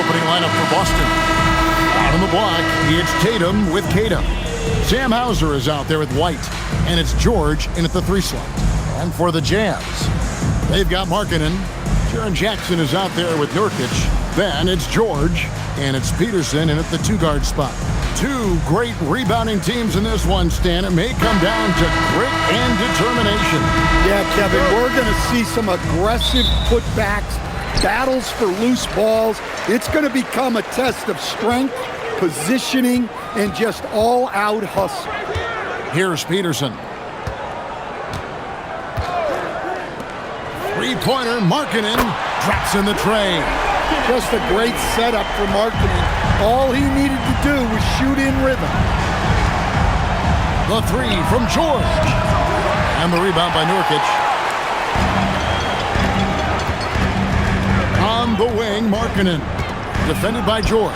opening lineup for Boston. Out on the block, it's Tatum with Tatum. Sam Hauser is out there with White, and it's George in at the 3 slot. And for the Jazz, they've got Markkanen. Jaren Jackson is out there with Nurkic. Then it's George, and it's Peterson in at the 2-guard spot. 2 great rebounding teams in this one, Stan. It may come down to grit and determination. Yeah, Kevin, we're going to see some aggressive putbacks, battles for loose balls. It's going to become a test of strength, positioning, and just all-out hustle. Here's Peterson. Three-pointer, Markkanen drops in the tray. Just a great setup for Markkanen. All he needed to do was shoot in rhythm. The 3 from George. And the rebound by Nurkic. On the wing, Markkanen. Defended by George.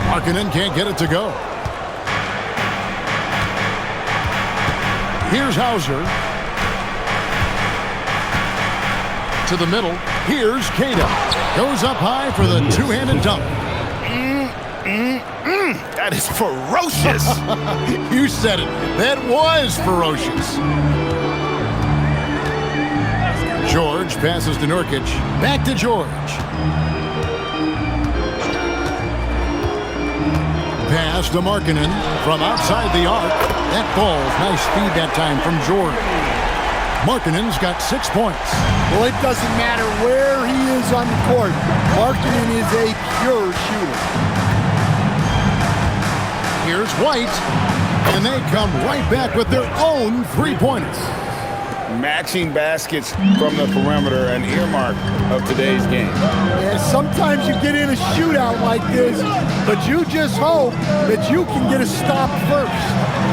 Markkanen can't get it to go. Here's Hauser. To the middle. Here's Cada. Goes up high for the 2-handed dunk. That is ferocious. You said it. That was ferocious. George passes to Nurkic. Back to George. Pass to Markkanen from outside the arc. That ball's nice speed that time from George. Markkanen's got 6 points. Well, it doesn't matter where he is on the court. Markkanen is a pure shooter. Here's White, and they come right back with their own 3-pointers. Matching baskets from the perimeter, an earmark of today's game. Yeah, sometimes you get in a shootout like this, but you just hope that you can get a stop first.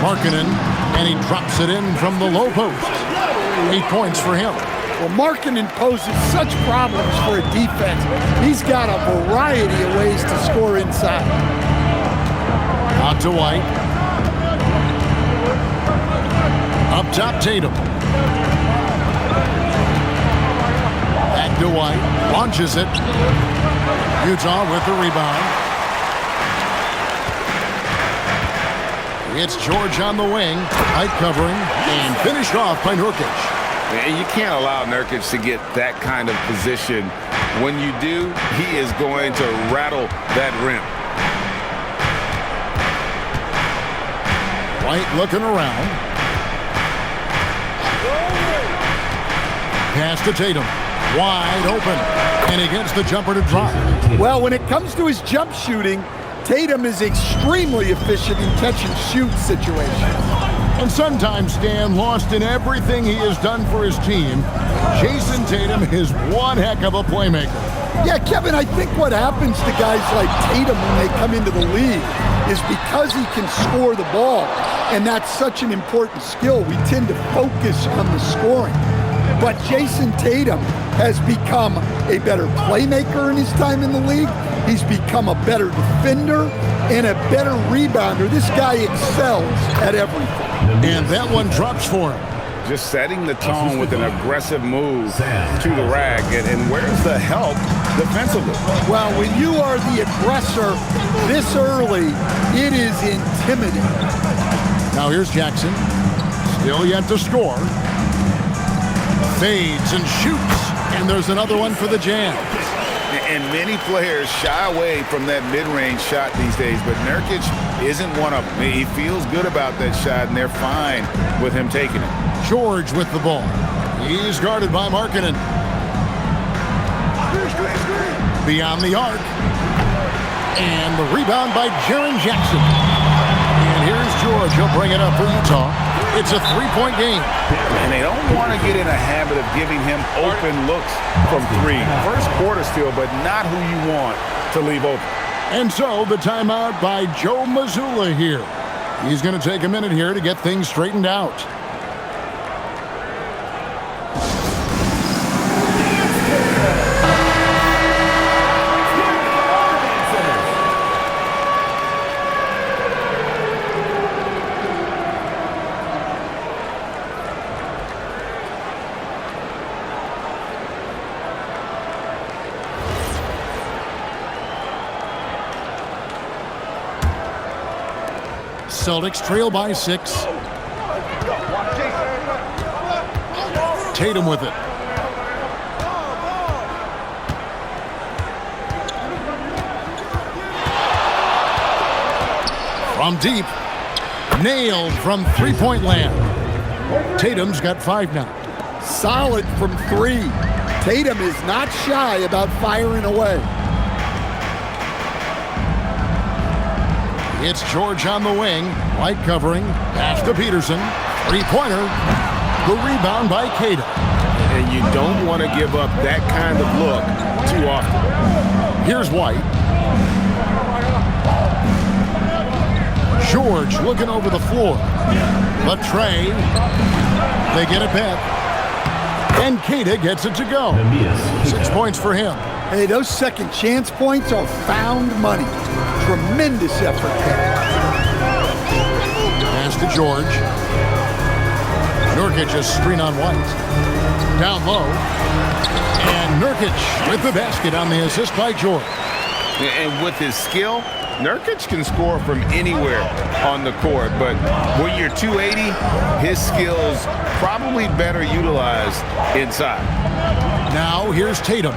Markkanen, and he drops it in from the low post. 8 points for him. Well, Markkanen poses such problems for a defense. He's got a variety of ways to score inside. Out to White. Up top, Tatum. Back to White. Launches it. Utah with the rebound. It's George on the wing. Tight covering. And finished off by Nurkic. You can't allow Nurkic to get that kind of position. When you do, he is going to rattle that rim. White looking around. Pass to Tatum. Wide open. And he gets the jumper to drop. Well, when it comes to his jump shooting, Tatum is extremely efficient in catch-and-shoot situations. And sometimes, Stan, lost in everything he has done for his team, Jason Tatum is one heck of a playmaker. Yeah, Kevin, I think what happens to guys like Tatum when they come into the league is because he can score the ball, and that's such an important skill, we tend to focus on the scoring. But Jason Tatum has become a better playmaker in his time in the league. He's become a better defender and a better rebounder. This guy excels at everything. And that one drops for him. Just setting the tone with an aggressive move to the rack. And where's the help defensively? Well, when you are the aggressor this early, it is intimidating. Now here's Jackson. Still yet to score. Fades and shoots. And there's another one for the Jazz. And many players shy away from that mid-range shot these days, but Nurkic isn't one of them. He feels good about that shot, and they're fine with him taking it. George with the ball. He's guarded by Markkanen. Beyond the arc. And the rebound by Jaren Jackson. And here's George. He'll bring it up for Utah. It's a 3-point game. And they don't want to get in a habit of giving him open looks from 3. First quarter still, but not who you want to leave open. And so the timeout by Joe Mazzulla here. He's going to take a minute here to get things straightened out. Celtics trail by 6. Tatum with it. From deep. Nailed from three-point land. Tatum's got 5 now. Solid from 3. Tatum is not shy about firing away. It's George on the wing. White covering. Pass to Peterson. Three-pointer. The rebound by Keita. And you don't want to give up that kind of look too often. Here's White. George looking over the floor. The tray. They get it back. And Keita gets it to go. 6 points for him. Hey, those second chance points are found money. Tremendous effort there. Pass to George. Nurkic is screen on White. Down low. And Nurkic with the basket on the assist by George. And with his skill, Nurkic can score from anywhere on the court, but when you're 280, his skills probably better utilized inside. Now here's Tatum.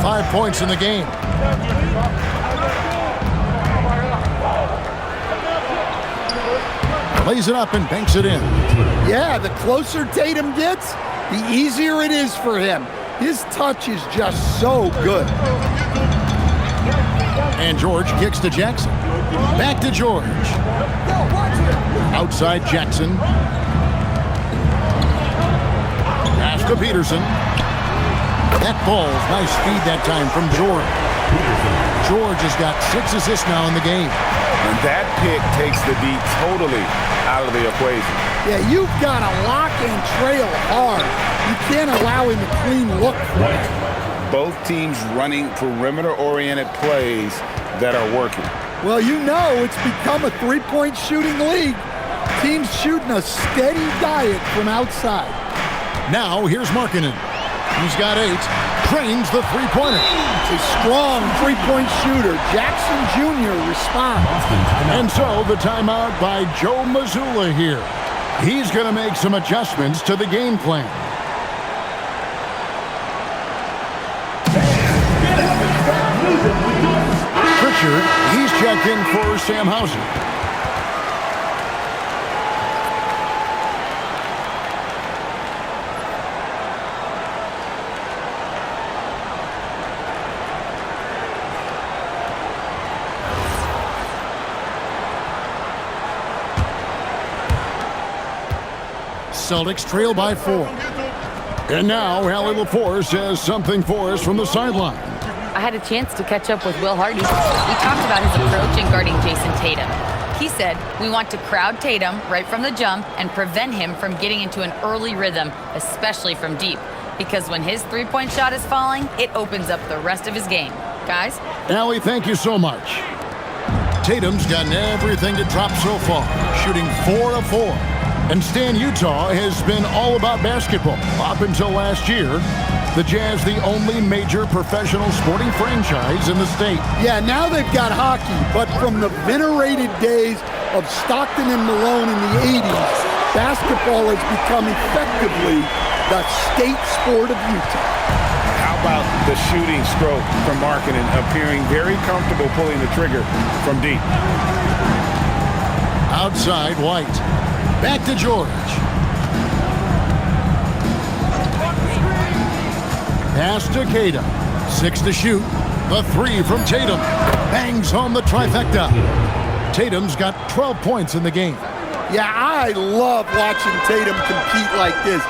5 points in the game. Lays it up and banks it in. Yeah, the closer Tatum gets, the easier it is for him. His touch is just so good. And George kicks to Jackson. Back to George. Outside Jackson. Pass to Peterson. That ball's nice speed that time from George. George has got 6 assists now in the game. And that pick takes the D totally out of the equation. Yeah, you've got to lock and trail hard. You can't allow him a clean look for it. Both teams running perimeter-oriented plays that are working. Well, you know it's become a three-point shooting league. Teams shooting a steady diet from outside. Now here's Markkanen. He's got 8. Trains the three-pointer. It's a strong three-point shooter. Jackson Jr. responds. And so the timeout by Joe Mazzulla here. He's going to make some adjustments to the game plan. Pritchard, he's checked in for Sam Hauser. Celtics trail by 4. And now Allie LaForce has something for us from the sideline. I had a chance to catch up with Will Hardy. We talked about his approach in guarding Jason Tatum. He said, we want to crowd Tatum right from the jump and prevent him from getting into an early rhythm, especially from deep. Because when his three-point shot is falling, it opens up the rest of his game. Guys? Allie, thank you so much. Tatum's gotten everything to drop so far, shooting 4 of 4. And Stan, Utah has been all about basketball up until last year. The Jazz, the only major professional sporting franchise in the state. Yeah, now they've got hockey, but from the venerated days of Stockton and Malone in the 80s, basketball has become effectively the state sport of Utah. How about the shooting stroke from Markkanen, appearing very comfortable pulling the trigger from deep. Outside, White. Back to George. Pass to Keita. 6 to shoot. The 3 from Tatum. Bangs home the trifecta. Tatum's got 12 points in the game. Yeah, I love watching Tatum compete like this.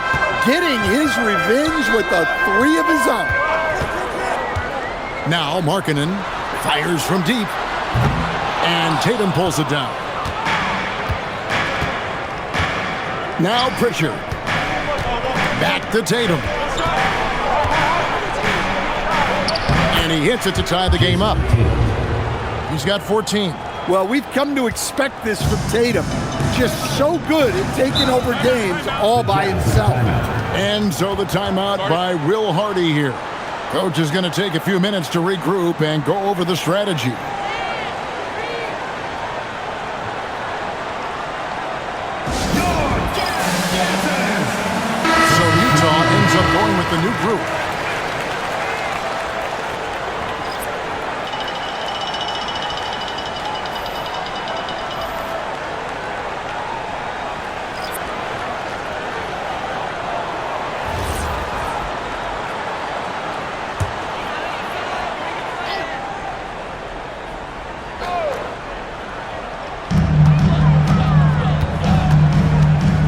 Getting his revenge with a 3 of his own. Now Markkanen fires from deep. And Tatum pulls it down. Now Pritchard. Back to Tatum. And he hits it to tie the game up. He's got 14. Well, we've come to expect this from Tatum. Just so good at taking over games all by himself. And so the timeout by Will Hardy here. Coach is going to take a few minutes to regroup and go over the strategy. ends up going with the new group.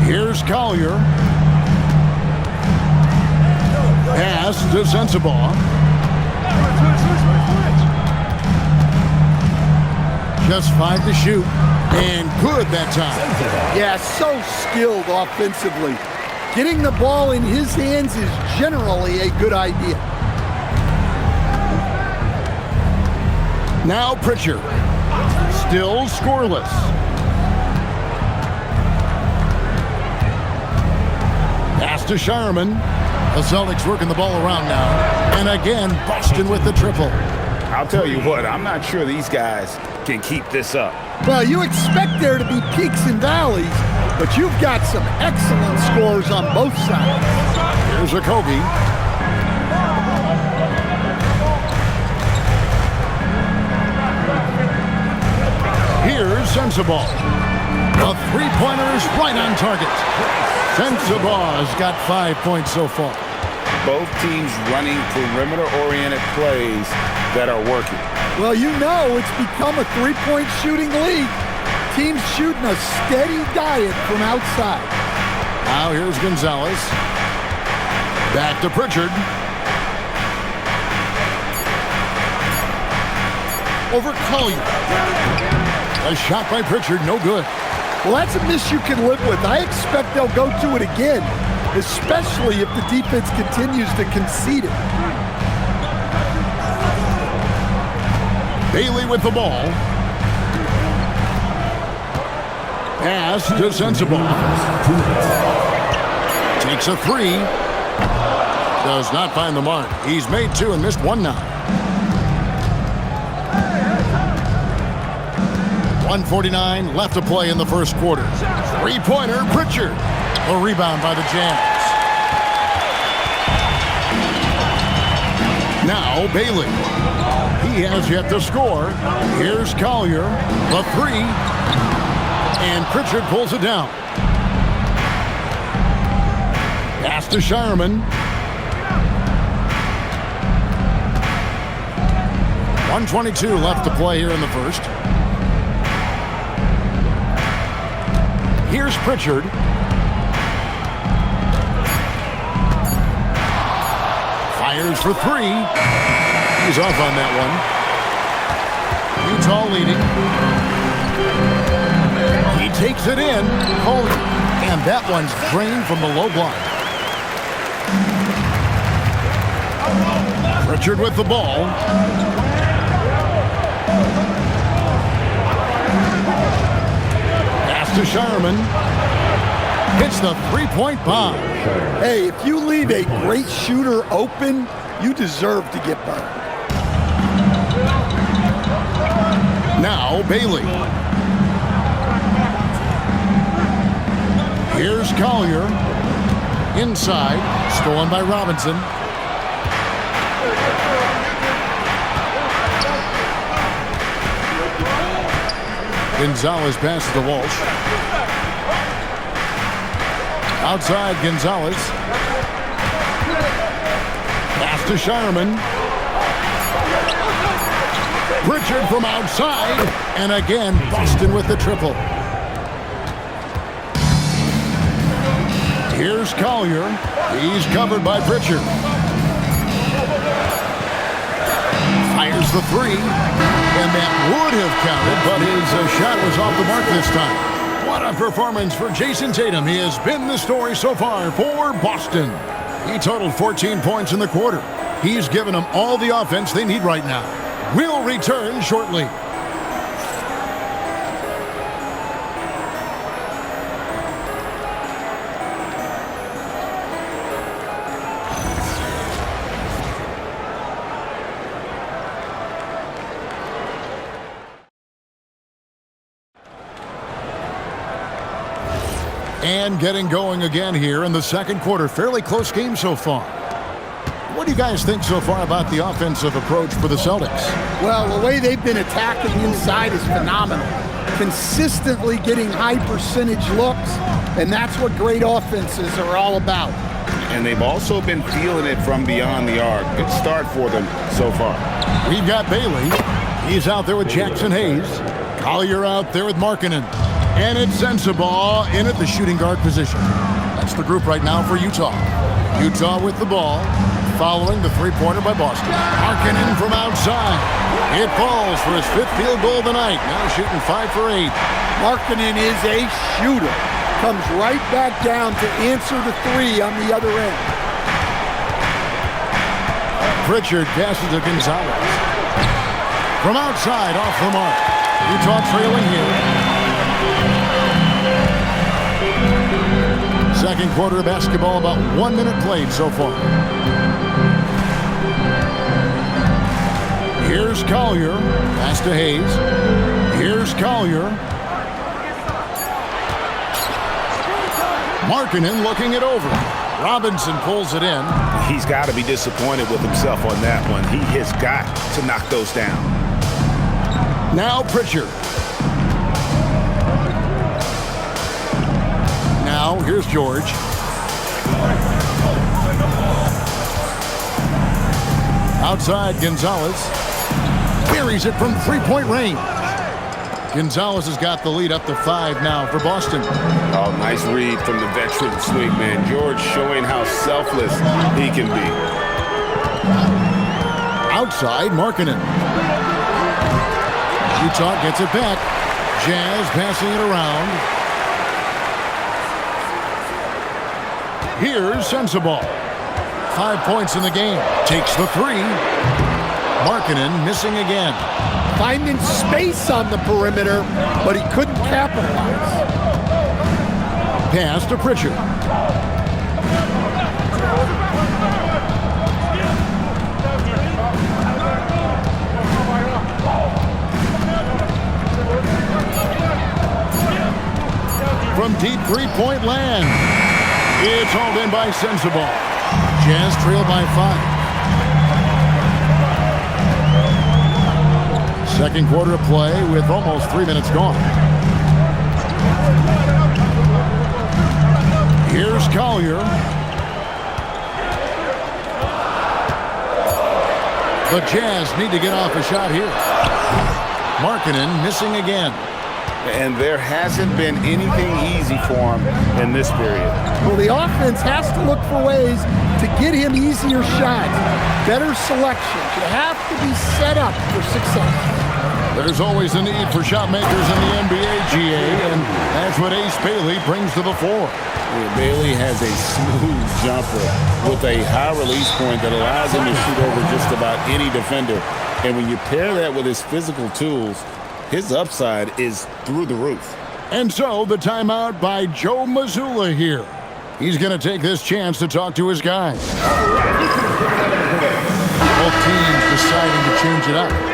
Here's Collier. Pass to Sensabaugh. Just 5 to shoot. And good that time. Yeah, so skilled offensively. Getting the ball in his hands is generally a good idea. Now Pritchard. Still scoreless. Pass to Shireman. The Celtics working the ball around now. And again, Boston with the triple. I'll tell you what, I'm not sure these guys can keep this up. Well, you expect there to be peaks and valleys, but you've got some excellent scores on both sides. Here's a Kobe. Here's Sensabaugh. The three-pointer is right on target. Sensabaugh's got 5 points so far. Both teams running perimeter-oriented plays that are working. Well, you know it's become a three-point shooting league. Teams shooting a steady diet from outside. Now here's Gonzalez. Back to Pritchard. Over Collier. A shot by Pritchard, no good. Well, that's a miss you can live with. I expect they'll go to it again, especially if the defense continues to concede it. Bailey with the ball. Pass to Sensabaugh. Takes a three. Does not find the mark. He's made 2 and missed 1 now. 1:49 left to play in the first quarter. Three-pointer, Pritchard. A rebound by the Jazz. Now Bailey. He has yet to score. Here's Collier. The three. And Pritchard pulls it down. Pass to Shireman. 1:22 left to play here in the first. Here's Pritchard. Fires for 3. He's off on that one. Utah leading. He takes it in. Oh, and that one's drained from the low block. Pritchard with the ball. To Shireman. Hits the three-point bomb. Hey, if you leave a great shooter open, you deserve to get burned. Now Bailey. Here's Collier. Inside. Stolen by Robinson. Gonzalez passes to Walsh. Outside Gonzalez. Pass to Shireman. Pritchard from outside. And again, Boston with the triple. Here's Collier. He's covered by Pritchard. Fires the 3. And that would have counted, but his shot was off the mark this time. What a performance for Jason Tatum. He has been the story so far for Boston. He totaled 14 points in the quarter. He's given them all the offense they need right now. We'll return shortly. And getting going again here in the second quarter. Fairly close game so far. What do you guys think so far about the offensive approach for the Celtics? Well, the way they've been attacking inside is phenomenal. Consistently getting high percentage looks, and that's what great offenses are all about. And they've also been feeling it from beyond the arc. Good start for them so far. We've got Bailey. He's out there with Jackson Hayes. Collier out there with Markkanen. And it's Sensabaugh in at the shooting guard position. That's the group right now for Utah. Utah with the ball, following the three-pointer by Boston. Markkanen from outside. It falls for his 5th field goal of the night. Now shooting 5 for 8. Markkanen is a shooter. Comes right back down to answer the 3 on the other end. Pritchard passes to Gonzalez. From outside, off the mark. Utah trailing here. Second quarter of basketball, about 1 minute played so far. Here's Collier. Pass to Hayes. Here's Collier. Markkanen looking it over. Robinson pulls it in. He's got to be disappointed with himself on that one. He has got to knock those down. Now Pritchard. Now here's George. Outside Gonzalez. Buries it from three-point range. Gonzalez has got the lead up to 5 now for Boston. Oh, nice read from the veteran swingman. George showing how selfless he can be. Outside Markkanen. Utah gets it back. Jazz passing it around. Here's Sensabaugh. 5 points in the game. Takes the 3. Markkanen missing again. Finding space on the perimeter, but he couldn't capitalize. Pass to Pritchard. From deep three-point land. It's hauled in by Sensabaugh. Jazz trail by 5. Second quarter of play with almost 3 minutes gone. Here's Collier. The Jazz need to get off a shot here. Markkanen missing again. And there hasn't been anything easy for him in this period. Well, the offense has to look for ways to get him easier shots, better selections. You have to be set up for success. There's always a need for shot makers in the NBA, GA, and that's what Ace Bailey brings to the fore. Yeah, Bailey has a smooth jumper with a high release point that allows him to shoot over just about any defender. And when you pair that with his physical tools, his upside is through the roof. And so the timeout by Joe Mazzulla here. He's going to take this chance to talk to his guys. Both teams deciding to change it up.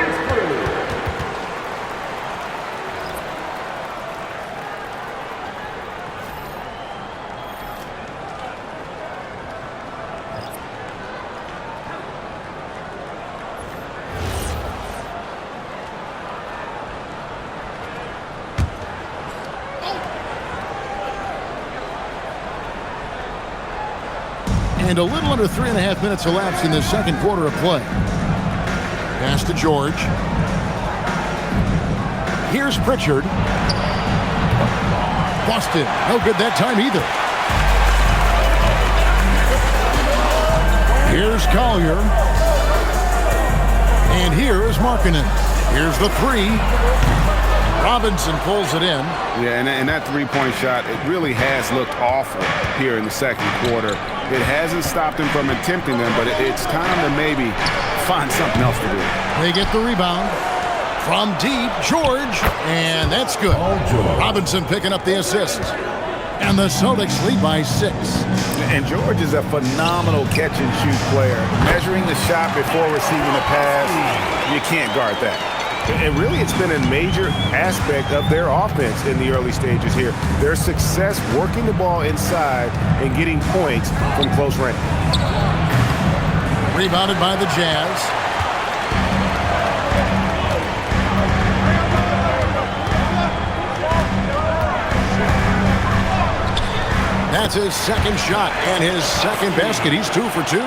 And a little under 3.5 minutes elapsed in the second quarter of play. Pass to George. Here's Pritchard. Busted. No good that time either. Here's Collier. And here is Markkanen. Here's the 3. Robinson pulls it in. Yeah, and that three-point shot, it really has looked awful here in the second quarter. It hasn't stopped him from attempting them, but it's time to maybe find something else to do. They get the rebound. From deep, George, and that's good. Robinson picking up the assist. And the Celtics lead by 6. And George is a phenomenal catch-and-shoot player. Measuring the shot before receiving the pass, you can't guard that. And really, it's been a major aspect of their offense in the early stages here. Their success working the ball inside and getting points from close range. Rebounded by the Jazz. That's his second shot and his second basket. He's 2 for 2.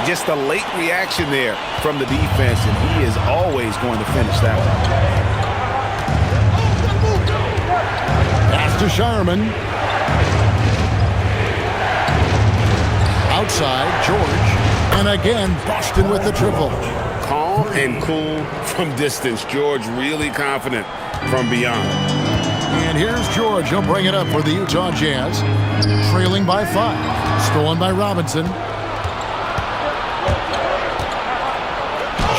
Just a late reaction there from the defense, and he is always going to finish that one. Pass to Sharman. Outside, George. And again, Boston with the triple. Calm and cool from distance. George really confident from beyond. And here's George. He'll bring it up for the Utah Jazz. Trailing by 5. Stolen by Robinson.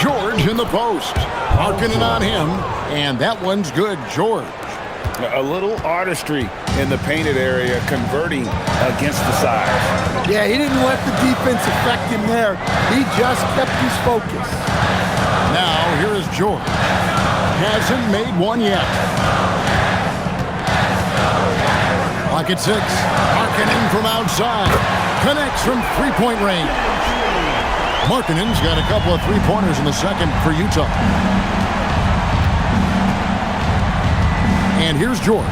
George in the post. Marking it on him. And that one's good. George. A little artistry in the painted area, converting against the size. Yeah, he didn't let the defense affect him there. He just kept his focus. Now, here is George. Hasn't made one yet. Lock at 6. Markkanen from outside. Connects from three-point range. Markkanen's got a couple of three-pointers in the second for Utah. And here's George.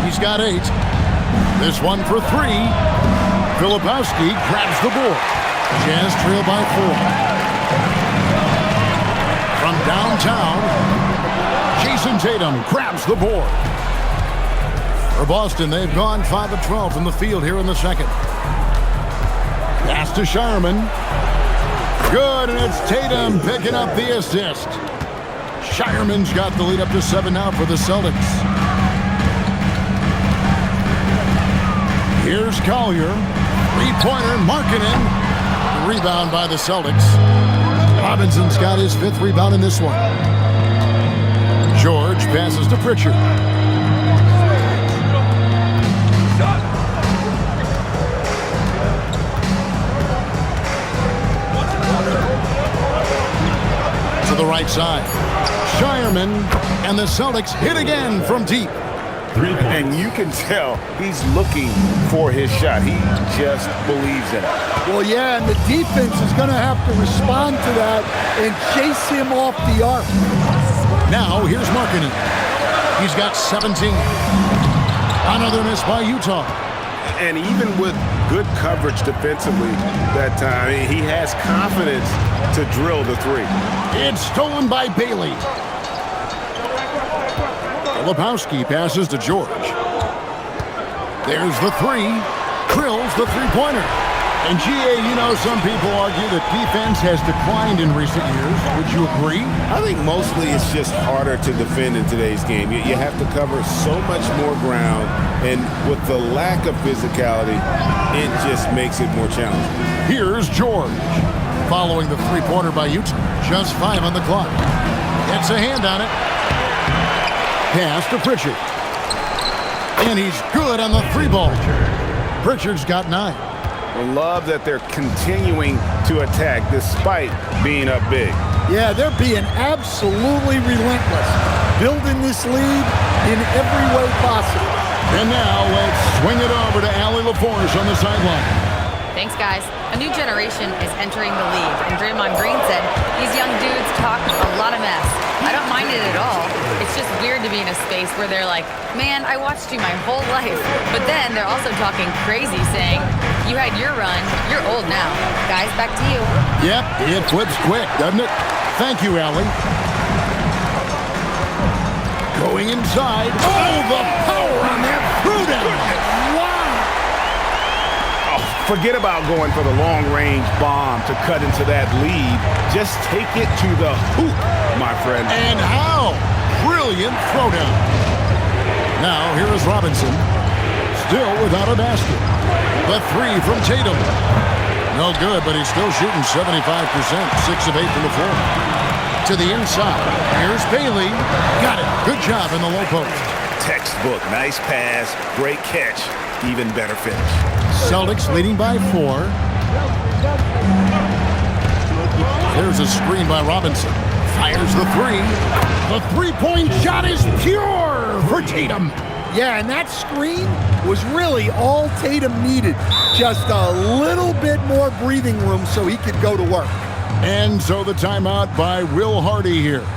He's got 8. This one for 3. Filipowski grabs the board. Jazz trail by 4. From downtown, Jason Tatum grabs the board. For Boston, they've gone 5 of 12 from the field here in the second. Pass to Sharman. Good, and it's Tatum picking up the assist. Sharman's got the lead up to 7 now for the Celtics. Here's Collier. Three-pointer, Markkanen. Rebound by the Celtics. Robinson's got his 5th rebound in this one. George passes to Pritchard. To the right side. Sharman, and the Celtics hit again from deep. And you can tell he's looking for his shot. He just believes in it. Well, yeah, and the defense is going to have to respond to that and chase him off the arc. Now, here's Markkanen. He's got 17. Another miss by Utah. And even with good coverage defensively that time, he has confidence to drill the 3. It's stolen by Bailey. Filipowski passes to George. There's the 3. Drills the three-pointer. And GA, you know, some people argue that defense has declined in recent years. Would you agree? I think mostly it's just harder to defend in today's game. You have to cover so much more ground, and with the lack of physicality, it just makes it more challenging. Here's George. Following the three-pointer by Utah. Just 5 on the clock. Gets a hand on it. Pass to Pritchard. And he's good on the 3-ball. Pritchard's got 9. I love that they're continuing to attack despite being up big. Yeah, they're being absolutely relentless, building this lead in every way possible. And now let's swing it over to Allie LaForce on the sideline. Thanks, guys. A new generation is entering the league, and Draymond Green said these young dudes talk a lot of mess. I don't mind it at all. It's just weird to be in a space where they're like, man, I watched you my whole life. But then they're also talking crazy, saying, you had your run, you're old now. Guys, back to you. Yep, it flips quick, doesn't it? Thank you, Allie. Going inside. Oh, the power on that throw-down. Forget about going for the long-range bomb to cut into that lead. Just take it to the hoop, my friend. And how? Brilliant throwdown. Now, here is Robinson. Still without a basket. The 3 from Tatum. No good, but he's still shooting 75%. 6 of 8 from the floor. To the inside. Here's Bailey. Got it. Good job in the low post. Textbook. Nice pass. Great catch. Even better finish. Celtics leading by 4. There's a screen by Robinson. Fires the 3. The three-point shot is pure for Tatum. Yeah, and that screen was really all Tatum needed. Just a little bit more breathing room so he could go to work. And so the timeout by Will Hardy here.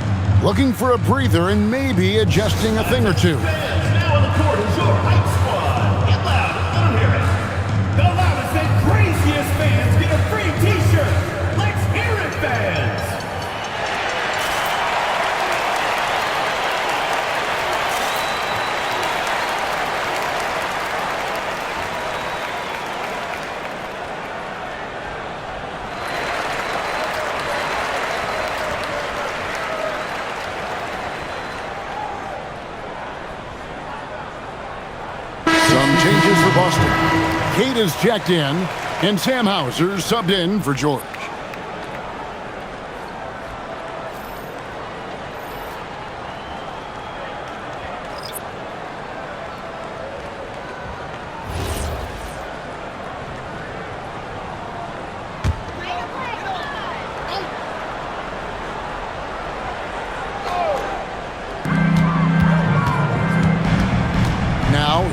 Looking for a breather and maybe adjusting a thing or two. Now on the court is your hype squad. Get loud, let them hear it. The loudest and craziest fans get a free t-shirt. Let's hear it, fans. Changes for Boston. Kate is checked in, and Sam Hauser subbed in for George.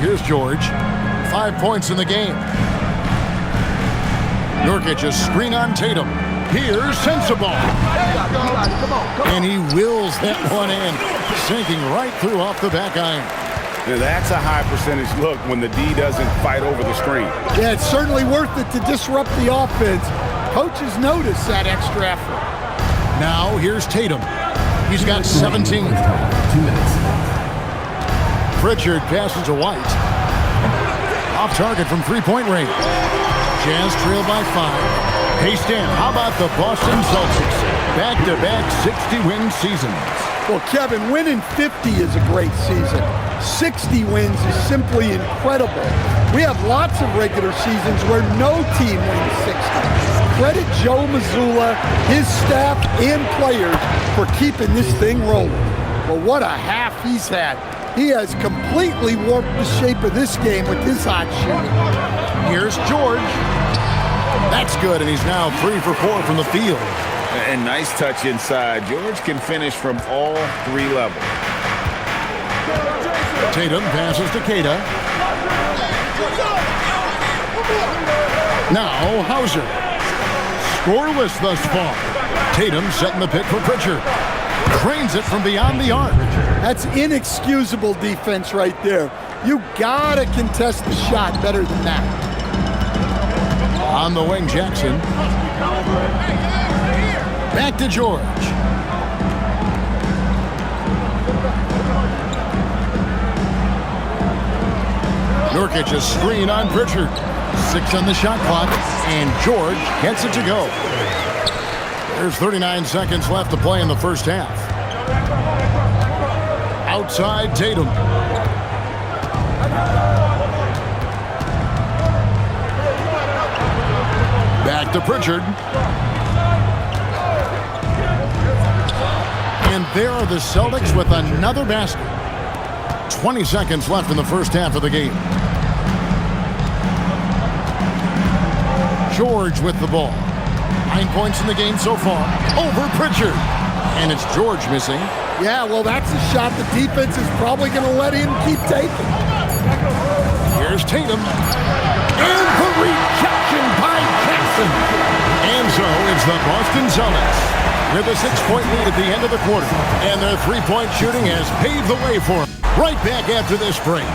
Here's George. 5 points in the game. Nurkic a screen on Tatum. Here's Sensabaugh. And he wills that one in, sinking right through off the back iron. Now that's a high percentage look when the D doesn't fight over the screen. Yeah, it's certainly worth it to disrupt the offense. Coaches notice that extra effort. Now here's Tatum. He's got 17. 2 minutes. Pritchard passes to White. Off target from three-point range. Jazz trail by 5. Paced in. How about the Boston Celtics? Back-to-back 60-win seasons. Well, Kevin, winning 50 is a great season. 60 wins is simply incredible. We have lots of regular seasons where no team wins 60. Credit Joe Mazzulla, his staff, and players for keeping this thing rolling. Well, what a half he's had. He has completely warped the shape of this game with his hot shooting. Here's George. That's good, and he's now 3 for 4 from the field. And nice touch inside. George can finish from all 3 levels. Tatum passes to Keita. Now Hauser. Scoreless thus far. Tatum setting the pick for Pritchard. Cranes it from beyond the arc. That's inexcusable defense right there. You gotta contest the shot better than that. On the wing, Jackson. Back to George. Nurkic a screen on Pritchard. 6 on the shot clock, and George gets it to go. There's 39 seconds left to play in the first half. Outside Tatum. Back to Pritchard. And there are the Celtics with another basket. 20 seconds left in the first half of the game. George with the ball. 9 points in the game so far. Over Pritchard. And it's George missing. Yeah, well, that's a shot the defense is probably going to let him keep taking. Here's Tatum. And the rejection by Jackson. And so it's the Boston Celtics with a 6-point lead at the end of the quarter. And their three-point shooting has paved the way for them. Right back after this break.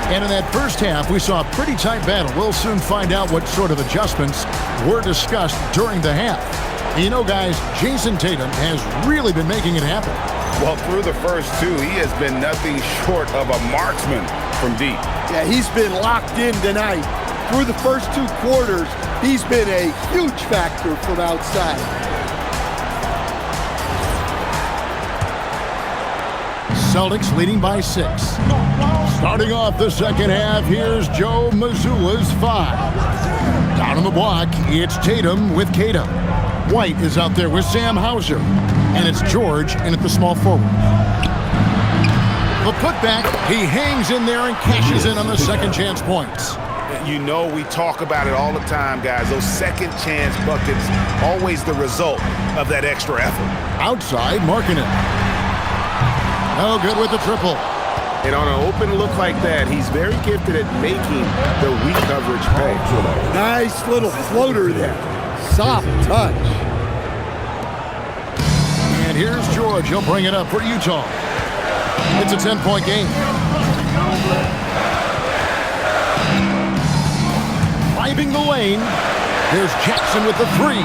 And in that first half, we saw a pretty tight battle. We'll soon find out what sort of adjustments were discussed during the half. And you know, guys, Jason Tatum has really been making it happen. Well, through the first two, he has been nothing short of a marksman from deep. Yeah, he's been locked in tonight. Through the first 2 quarters, he's been a huge factor from outside. Celtics leading by 6. Starting off the second half, here's Joe Mazzulla's 5. Down on the block, it's Tatum with Cato. White is out there with Sam Hauser. And it's George in at the small forward. The putback, he hangs in there and cashes in on the second chance points. You know, we talk about it all the time, guys. Those second chance buckets, always the result of that extra effort. Outside, Markkanen. No good with the triple. And on an open look like that, he's very gifted at making the weak coverage pay. Nice little floater there. Soft touch. And here's George. He'll bring it up for Utah. It's a 10-point game. Driving the lane. Here's Jackson with the 3.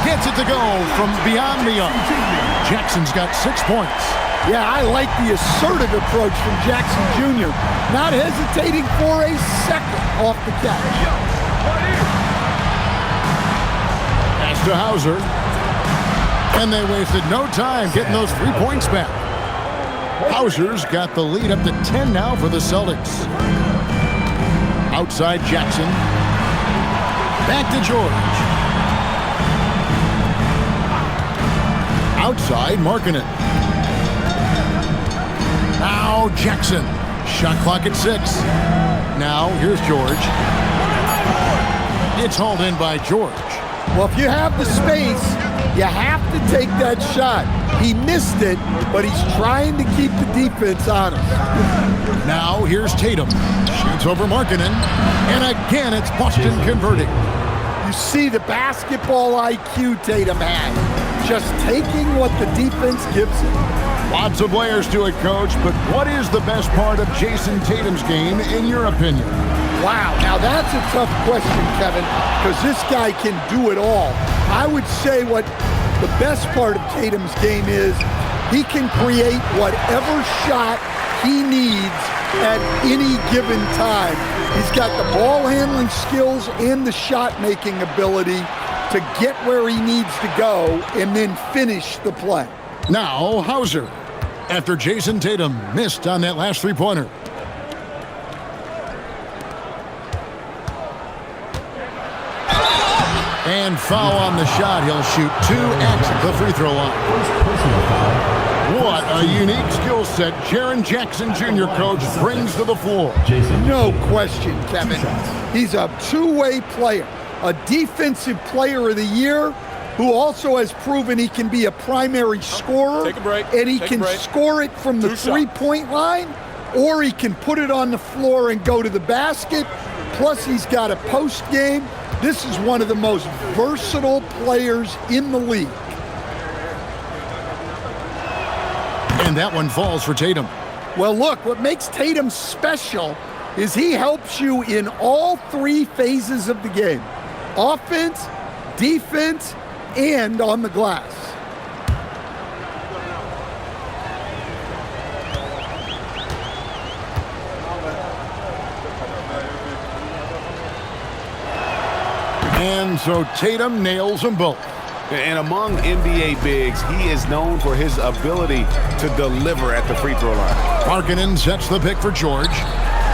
Gets it to go from beyond the arc. Jackson's got 6 points. Yeah, I like the assertive approach from Jackson Jr. Not hesitating for a second off the catch. Pass to Hauser. And they wasted no time getting those 3 points back. Hauser's got the lead up to 10 now for the Celtics. Outside Jackson. Back to George. Outside Markkanen. Now Jackson. Shot clock at 6. Now here's George. It's hauled in by George. Well, if you have the space, you have to take that shot. He missed it, but he's trying to keep the defense honest. Now here's Tatum. Shoots over Markkanen. And again, it's Boston converting. You see the basketball IQ Tatum had. Just taking what the defense gives him. Lots of layers to it, Coach, but what is the best part of Jason Tatum's game, in your opinion? Wow, now that's a tough question, Kevin, because this guy can do it all. I would say what the best part of Tatum's game is he can create whatever shot he needs at any given time. He's got the ball handling skills and the shot making ability to get where he needs to go and then finish the play. Now Hauser, after Jason Tatum missed on that last 3-pointer. And foul on the shot. He'll shoot 2 at the free throw line. What a unique skill set Jaren Jackson Jr., Coach, brings to the floor. No question, Kevin. He's a two-way player, a defensive player of the year who also has proven he can be a primary scorer. Take a break. And he Take a can break. score it from the 2 3-point line, or he can put it on the floor and go to the basket. Plus, he's got a post game. This is one of the most versatile players in the league. And that one falls for Tatum. Well, look, what makes Tatum special is he helps you in all 3 phases of the game. Offense, defense, and on the glass. And so Tatum nails them both. And among NBA bigs, he is known for his ability to deliver at the free throw line. Markkanen sets the pick for George.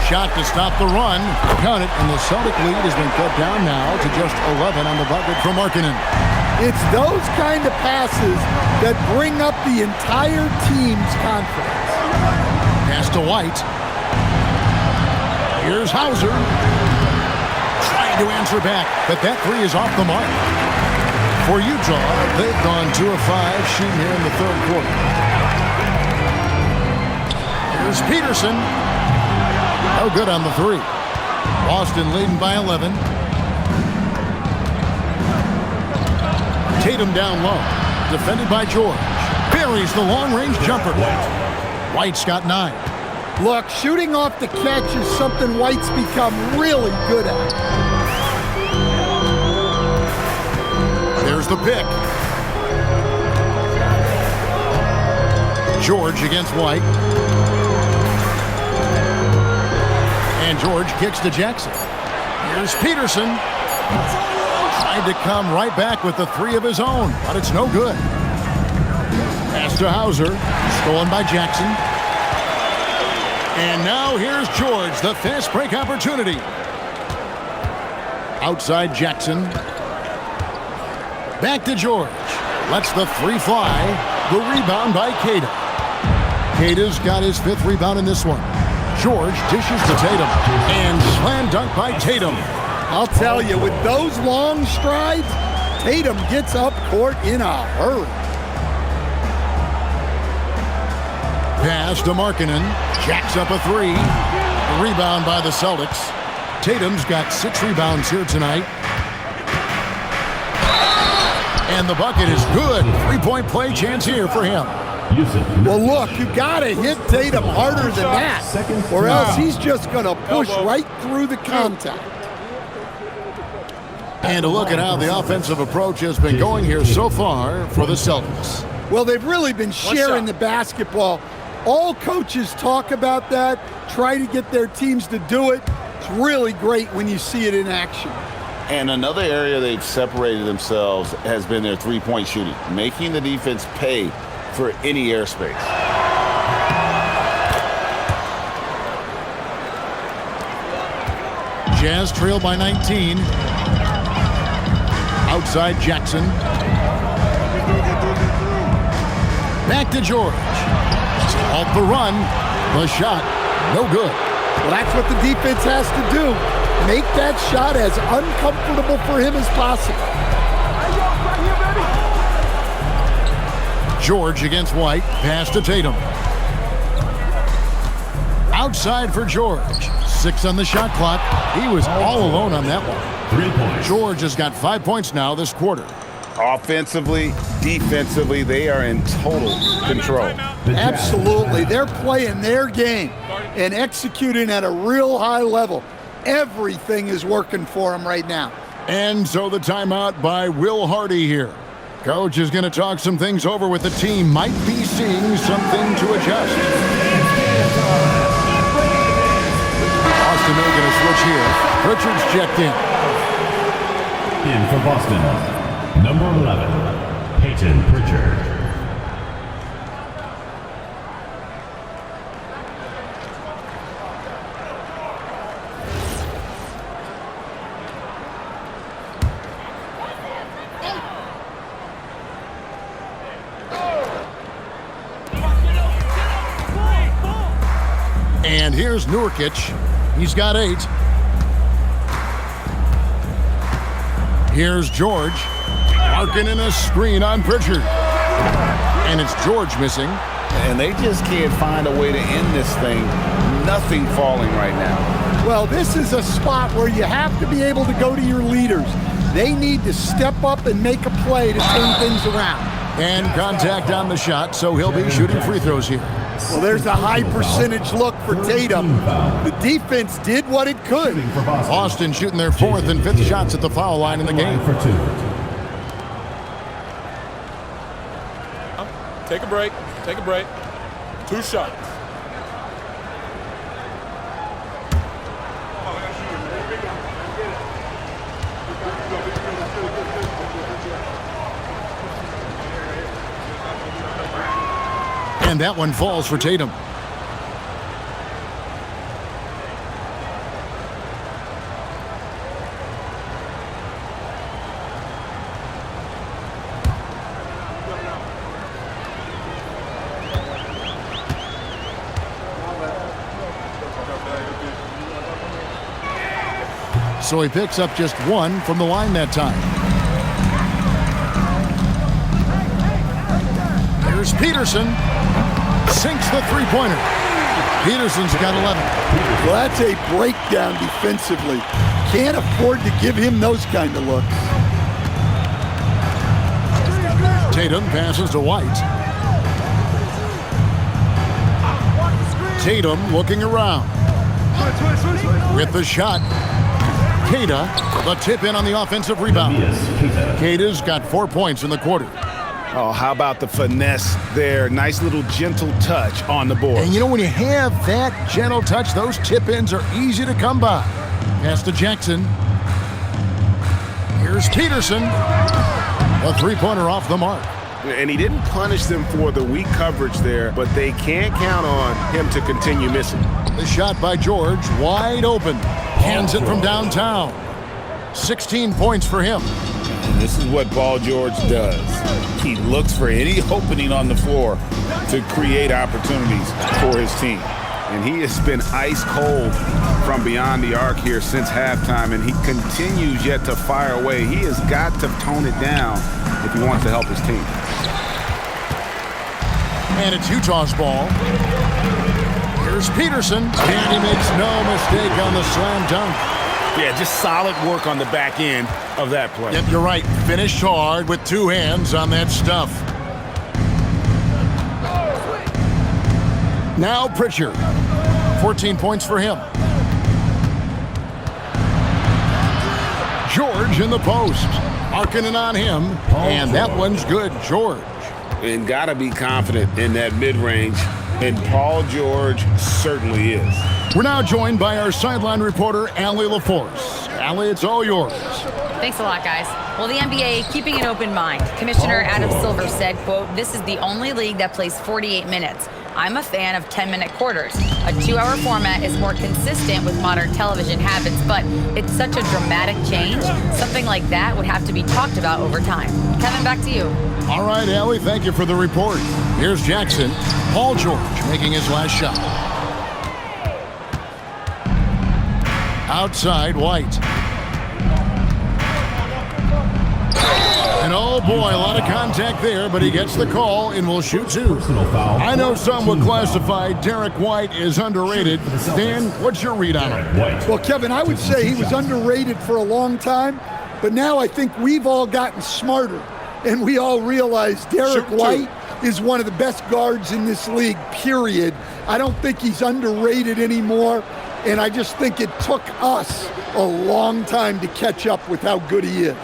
Shot to stop the run. Count it, and the Celtic lead has been cut down now to just 11 on the bucket for Markkanen. It's those kind of passes that bring up the entire team's confidence. Pass to White. Here's Hauser. Trying to answer back, but that 3 is off the mark. For Utah, they've gone 2 of 5 shooting here in the 3rd quarter. Here's Peterson. No good on the 3. Boston leading by 11. Tatum down low. Defended by George. Buries the long-range jumper. White's got 9. Look, shooting off the catch is something White's become really good at. There's the pick. George against White. And George kicks to Jackson. Here's Peterson. Tried to come right back with the three of his own, but it's no good. Pass to Hauser. Stolen by Jackson. And now here's George, the fast break opportunity. Outside Jackson. Back to George. Lets the three fly. The rebound by Queta. Queta's got his 5th rebound in this one. George dishes to Tatum. And slam dunk by Tatum. I'll tell you, with those long strides, Tatum gets up court in a hurry. Pass to Markkanen. Jacks up a 3. A rebound by the Celtics. Tatum's got 6 rebounds here tonight. And the bucket is good. 3-point play chance here for him. Well, look, you got to hit Tatum harder than that, or else he's just going to push right through the contact. And a look at how the offensive approach has been going here so far for the Celtics. Well, they've really been sharing the basketball. All coaches talk about that, try to get their teams to do it. It's really great when you see it in action. And another area they've separated themselves has been their three-point shooting, making the defense pay for any airspace. Jazz trail by 19. Outside Jackson. Back to George. Off the run. The shot. No good. Well, that's what the defense has to do. Make that shot as uncomfortable for him as possible. George against White. Pass to Tatum. Outside for George. 6 on the shot clock. He was all alone on that one. 3 points. George has got 5 points now this quarter. Offensively, defensively, they are in total control. Absolutely. They're playing their game and executing at a real high level. Everything is working for them right now. And so the timeout by Will Hardy here. Coach is going to talk some things over with the team. Might be seeing something to adjust. Boston may get a switch here. Pritchard's checked in. In for Boston, number 11, Peyton Pritchard. And here's Nurkic. He's got 8. Here's George. Markkanen a screen on Pritchard. And it's George missing. And they just can't find a way to end this thing. Nothing falling right now. Well, this is a spot where you have to be able to go to your leaders. They need to step up and make a play to turn things around. And contact on the shot, so he'll be shooting free throws here. Well, there's a high percentage look for Tatum. The defense did what it could. Boston shooting their 4th and 5th shots at the foul line in the game. For 2. Take a break. Take a break. 2 shots. And that one falls for Tatum. So he picks up just 1 from the line that time. Here's Peterson. Sinks the three-pointer. Peterson's got 11. Well, that's a breakdown defensively. Can't afford to give him those kind of looks. Tatum passes to White. Tatum looking around. With the shot. Queta, the tip in on the offensive rebound. Queta's got 4 points in the quarter. Oh, how about the finesse there? Nice little gentle touch on the board. And you know, when you have that gentle touch, those tip-ins are easy to come by. Pass to Jackson. Here's Peterson. A three-pointer off the mark. And he didn't punish them for the weak coverage there, but they can't count on him to continue missing. The shot by George, wide open. Hands it from downtown. 16 points for him. And this is what Paul George does. He looks for any opening on the floor to create opportunities for his team. And he has been ice cold from beyond the arc here since halftime, and he continues yet to fire away. He has got to tone it down if he wants to help his team. And it's Utah's ball. Here's Peterson, and he makes no mistake on the slam dunk. Yeah, just solid work on the back end of that play. Yep, you're right. Finished hard with two hands on that stuff. Now Pritchard. 14 points for him. George in the post. Arcing it on him. And that one's good. George. And got to be confident in that mid-range. And Paul George certainly is. We're now joined by our sideline reporter, Allie LaForce. Allie, it's all yours. Thanks a lot, guys. Well, the NBA keeping an open mind. Commissioner Adam Silver said, quote, "This is the only league that plays 48 minutes. I'm a fan of 10-minute quarters. A 2-hour format is more consistent with modern television habits, but it's such a dramatic change. Something like that would have to be talked about over time." Kevin, back to you. All right, Allie, thank you for the report. Here's Jackson. Paul George making his last shot. Outside, White. And oh boy, a lot of contact there, but he gets the call and will shoot two. I know some would classify Derek White as underrated. Dan, what's your read on him? Well, Kevin, I would say he was underrated for a long time, but now I think we've all gotten smarter, and we all realize Derek White is one of the best guards in this league, period. I don't think he's underrated anymore, and I just think it took us a long time to catch up with how good he is.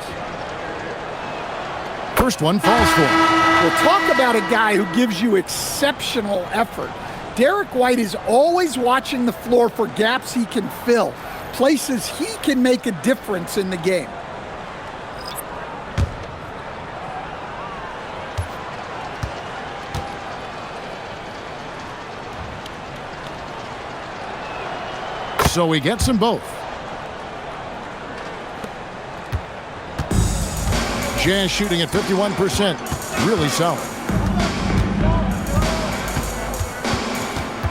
First one falls for him. Well, talk about a guy who gives you exceptional effort. Derek White is always watching the floor for gaps he can fill, places he can make a difference in the game. So he gets them both. Jazz shooting at 51%. Really solid.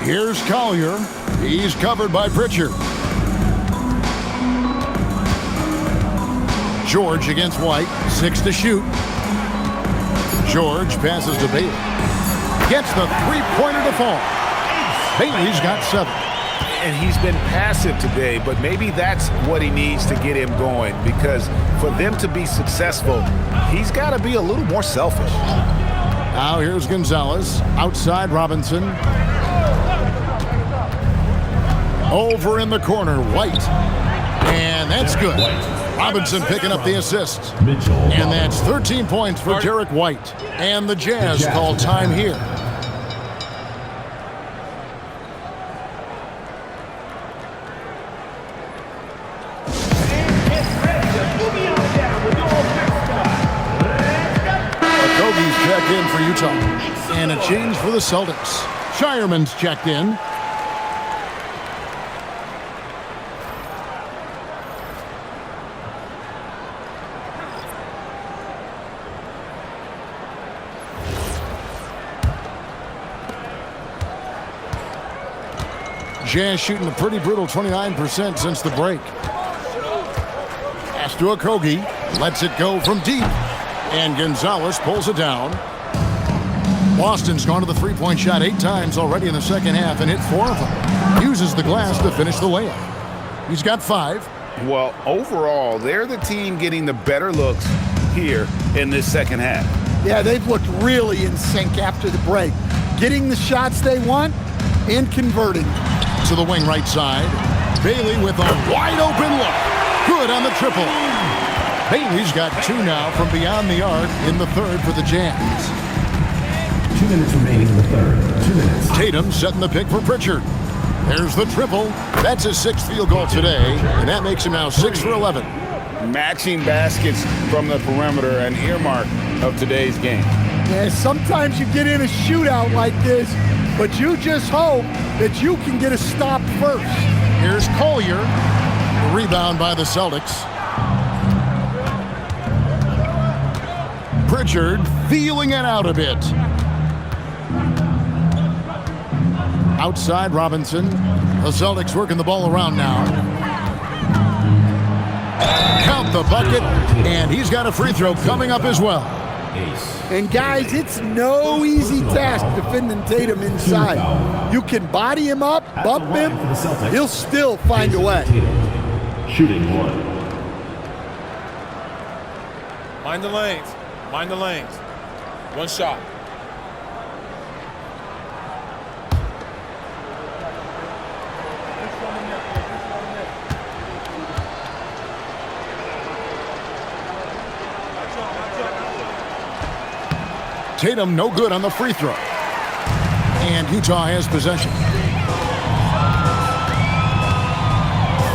Here's Collier. He's covered by Pritchard. George against White. 6 to shoot. George passes to Bailey. Gets the three-pointer to fall. Bailey's got 7. And he's been passive today, but maybe that's what he needs to get him going, because for them to be successful, he's got to be a little more selfish. Now here's Gonzalez. Outside Robinson. Over in the corner, White. And that's good. Robinson picking up the assist. And that's 13 points for Derek White. And the Jazz call time here. Checked in for Utah. And a change for the Celtics. Shireman's checked in. Jazz shooting a pretty brutal 29% since the break. Pass to Okogie. Lets it go from deep. And Gonzalez pulls it down. Boston's gone to the three-point shot 8 times already in the second half and hit 4 of them. Uses the glass to finish the layup. He's got 5. Well, overall, they're the team getting the better looks here in this second half. Yeah, they've looked really in sync after the break. Getting the shots they want and converting. To the wing right side. Bailey with a wide open look. Good on the triple. Bailey's got 2 now from beyond the arc in the third for the Jazz. 2 minutes remaining in the third. 2 minutes. Tatum setting the pick for Pritchard. There's the triple. That's his 6th field goal today, and that makes him now 6 for 11. Matching baskets from the perimeter, an earmark of today's game. Yeah, sometimes you get in a shootout like this, but you just hope that you can get a stop first. Here's Collier. Rebound by the Celtics. Pritchard feeling it out a bit. Outside Robinson. The Celtics working the ball around now. Count the bucket, and he's got a free throw coming up as well. And guys, it's no easy task defending Tatum inside. You can body him up, bump him, he'll still find a way. Shooting 1. Mind the lanes. Mind the lanes. 1 shot. Tatum no good on the free throw. And Utah has possession.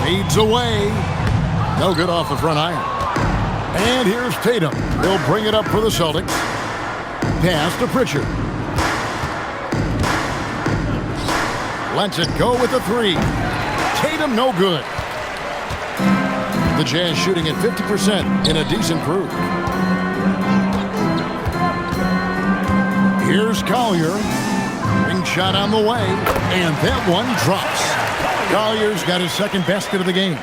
Fades away. No good off the front iron. And here's Tatum. He'll bring it up for the Celtics. Pass to Pritchard. Lets it go with the 3. Tatum no good. The Jazz shooting at 50% in a decent groove. Here's Collier. Ring shot on the way, and that one drops. Collier's got his 2nd basket of the game.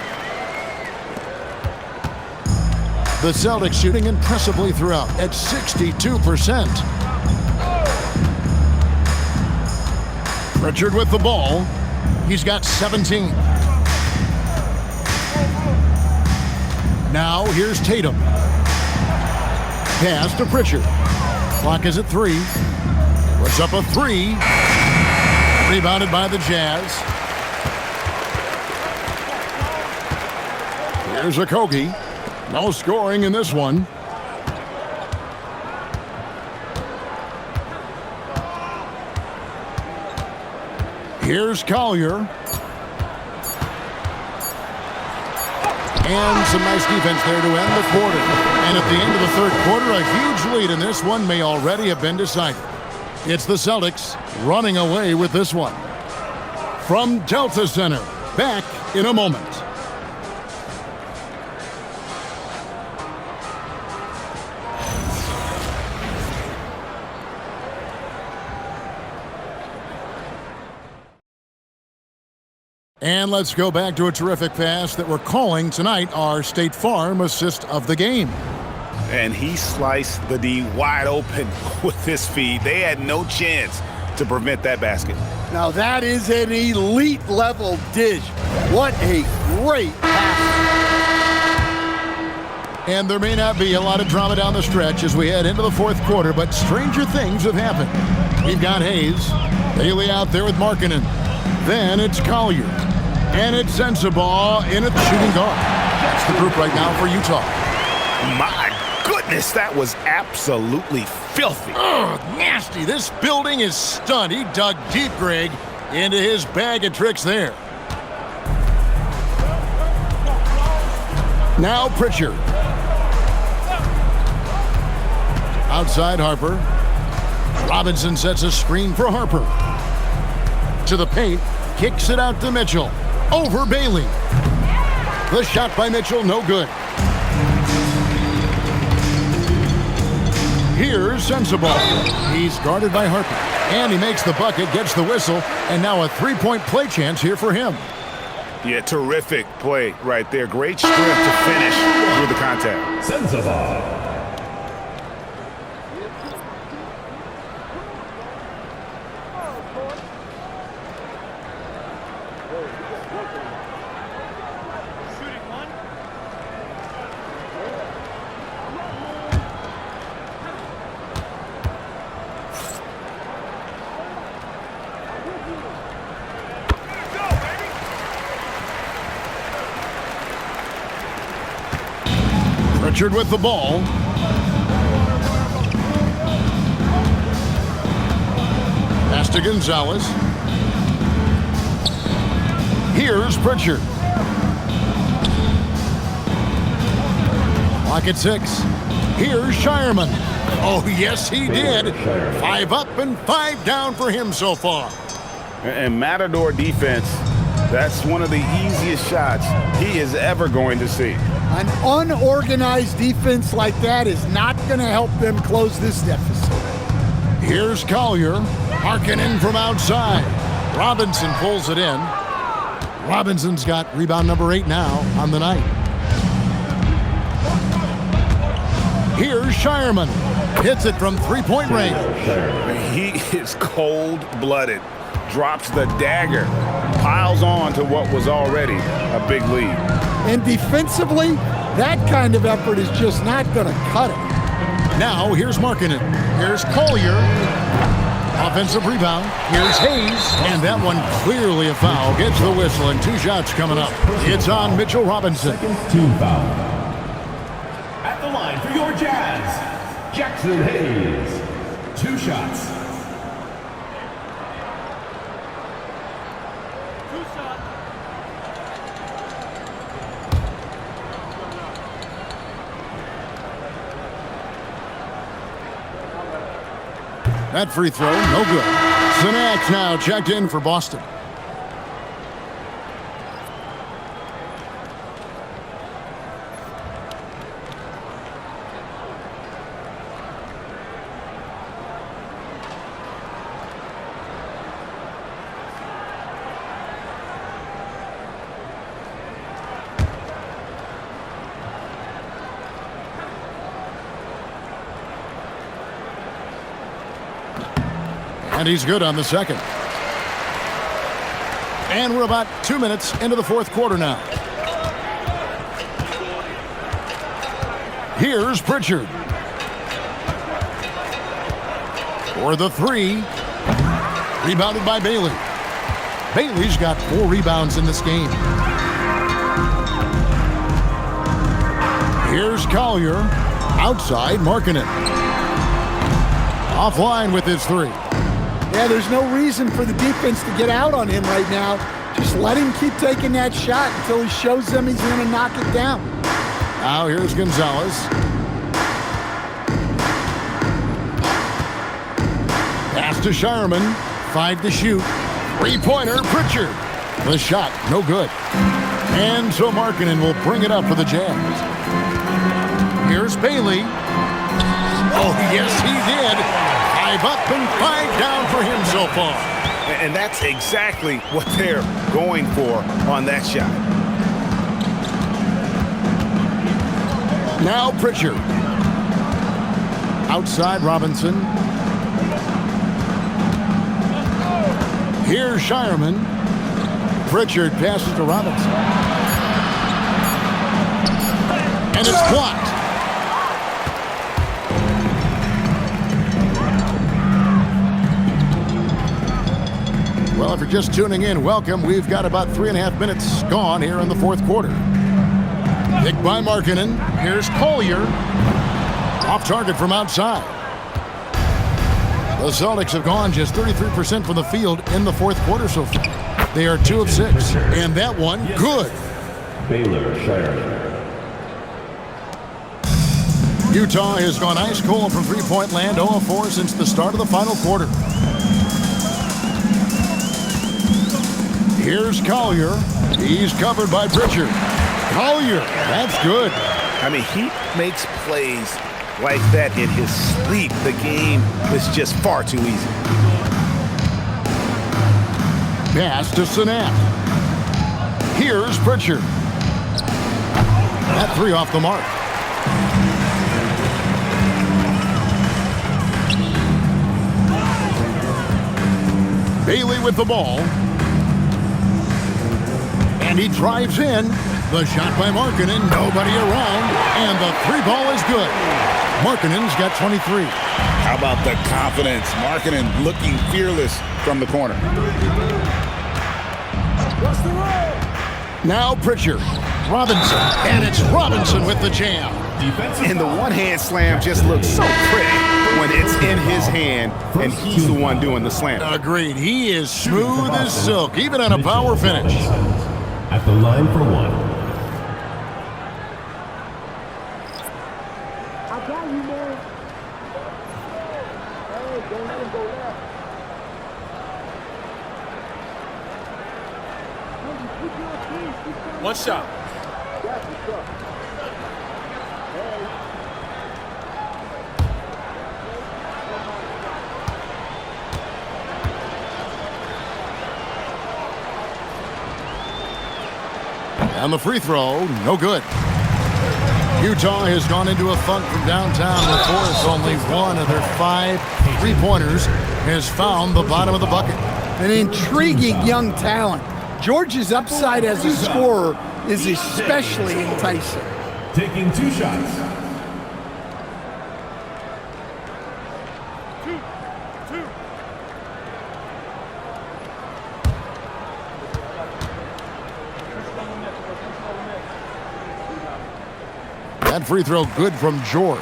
The Celtics shooting impressively throughout at 62%. Pritchard with the ball. He's got 17. Now here's Tatum. Pass to Pritchard. Clock is at 3. Puts up a 3. Rebounded by the Jazz. Here's Okogie. No scoring in this one. Here's Collier. And some nice defense there to end the quarter. And at the end of the 3rd quarter, a huge lead in this one may already have been decided. It's the Celtics running away with this one. From Delta Center, back in a moment. And let's go back to a terrific pass that we're calling tonight our State Farm assist of the game. And he sliced the D wide open with his feet. They had no chance to prevent that basket. Now that is an elite level dish. What a great pass. And there may not be a lot of drama down the stretch as we head into the 4th quarter, but stranger things have happened. We've got Hayes, Bailey out there with Markkanen. Then it's Collier. And it's Sensabaugh in at the shooting guard. That's the group right now for Utah. My goodness, that was absolutely filthy. Ugh, nasty. This building is stunned. He dug deep, Greg, into his bag of tricks there. Now Pritchard. Outside Harper. Robinson sets a screen for Harper. To the paint. Kicks it out to Mitchell. Over Bailey. The shot by Mitchell, no good. Here's Sensabaugh. He's guarded by Harper. And he makes the bucket, gets the whistle, and now a 3-point play chance here for him. Yeah, terrific play right there. Great strength to finish through the contact. Sensabaugh. Pritchard with the ball. Pass to Gonzalez. Here's Pritchard. Clock at 6. Here's Shireman. Oh, yes, he did. 5 up and 5 down for him so far. And Matador defense, that's one of the easiest shots he is ever going to see. An unorganized defense like that is not going to help them close this deficit. Here's Collier. Harkinen from outside. Robinson pulls it in. Robinson's got rebound number 8 now on the night. Here's Shireman. Hits it from three-point range. He is cold-blooded. Drops the dagger. Piles on to what was already a big lead. And defensively, that kind of effort is just not going to cut it. Now, here's Markkanen. Here's Collier. Offensive rebound. Here's Hayes. And that one clearly a foul. Gets the whistle and 2 shots coming up. It's on Mitchell Robinson. Team foul. At the line for your Jazz, Jackson Hayes. 2 shots. That free throw, no good. Sinach now checked in for Boston. And he's good on the second. And we're about 2 minutes into the fourth quarter now. Here's Pritchard. For the 3. Rebounded by Bailey. Bailey's got 4 rebounds in this game. Here's Collier. Outside, Markkanen. Offline with his 3. Yeah, there's no reason for the defense to get out on him right now. Just let him keep taking that shot until he shows them he's going to knock it down. Now here's Gonzalez. Pass to Shireman. 5 to shoot. 3-pointer, Pritchard. The shot, no good. And so Markkanen will bring it up for the Jazz. Here's Bailey. Oh, yes, he did. 5 up and 5 down for him so far. And that's exactly what they're going for on that shot. Now Pritchard. Outside Robinson. Here's Shireman. Pritchard passes to Robinson. And it's blocked. Well, if you're just tuning in, welcome. We've got about 3.5 minutes gone here in the fourth quarter. Picked by Markkanen. Here's Collier. Off target from outside. The Celtics have gone just 33% from the field in the fourth quarter so far. They are 2 of 6. And that one, good. Baylor Shireman. Utah has gone ice cold from three-point land, 0 of 4 since the start of the final quarter. Here's Collier. He's covered by Pritchard. Collier, that's good. I mean, he makes plays like that in his sleep. The game is just far too easy. Pass to Sinach. Here's Pritchard. That 3 off the mark. Bailey with the ball. And he drives in. The shot by Markkanen, nobody around, and the 3 ball is good. Markkanen's got 23. How about the confidence? Markkanen looking fearless from the corner. Now Pritchard. Robinson, and it's Robinson with the jam. Defensive And the foul. one-hand slam just looks so pretty when it's in his hand and he's the one doing the slam. Agreed. He is smooth as silk, even on a power finish. At the line for one. One shot. And the free throw, no good. Utah has gone into a funk from downtown with force. Only one of their 5 3-pointers has found the bottom of the bucket. An intriguing young talent. George's upside as a scorer is especially enticing. Taking 2 shots. That free throw good from George.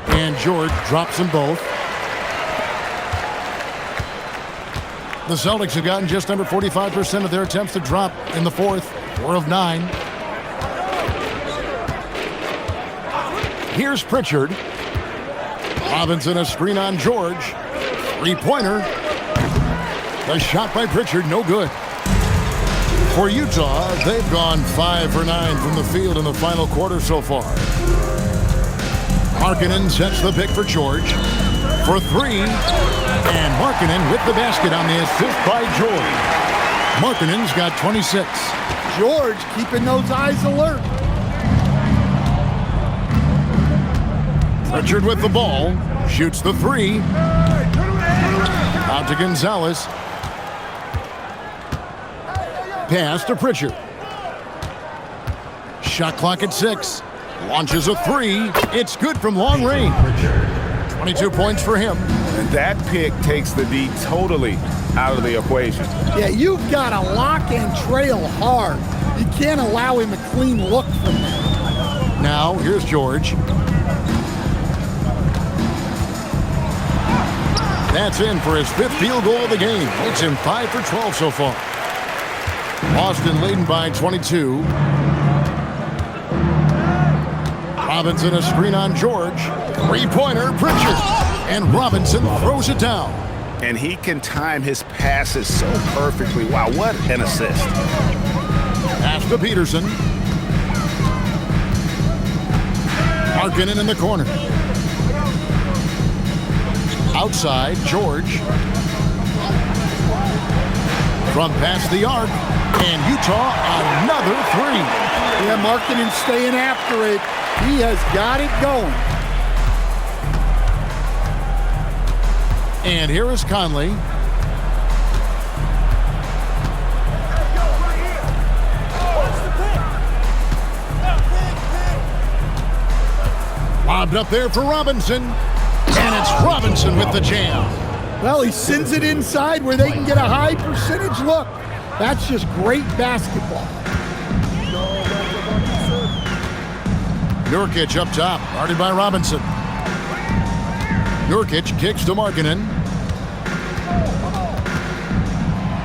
And George drops them both. The Celtics have gotten just under 45% of their attempts to drop in the fourth. 4 of 9. Here's Pritchard. Robinson a screen on George. 3-pointer. The shot by Pritchard, no good. For Utah, they've gone 5 for 9 from the field in the final quarter so far. Markkanen sets the pick for George. For 3. And Markkanen with the basket on the assist by George. Markkanen's got 26. George keeping those eyes alert. Pritchard with the ball. Shoots the 3. Out to Gonzalez. Pass to Pritchard. Shot clock at 6. Launches a 3. It's good from long range. 22 points for him. And that pick takes the D totally out of the equation. Yeah, you've got to lock and trail hard. You can't allow him a clean look from there. Now, here's George. That's in for his 5th field goal of the game. Makes him 5 for 12 so far. Boston leading by 22. Robinson a screen on George. 3-pointer, Pritchard. And Robinson throws it down. And he can time his passes so perfectly. Wow, what an assist. Pass to Peterson. Markkanen in the corner. Outside, George. From past the arc. And Utah, another 3. Yeah, Markkanen staying after it. He has got it going. And here is Conley. Lobbed up there for Robinson. And it's Robinson with the jam. Well, he sends it inside where they can get a high percentage look. That's just great basketball. Nurkic up top, guarded by Robinson. Nurkic kicks to Markkanen.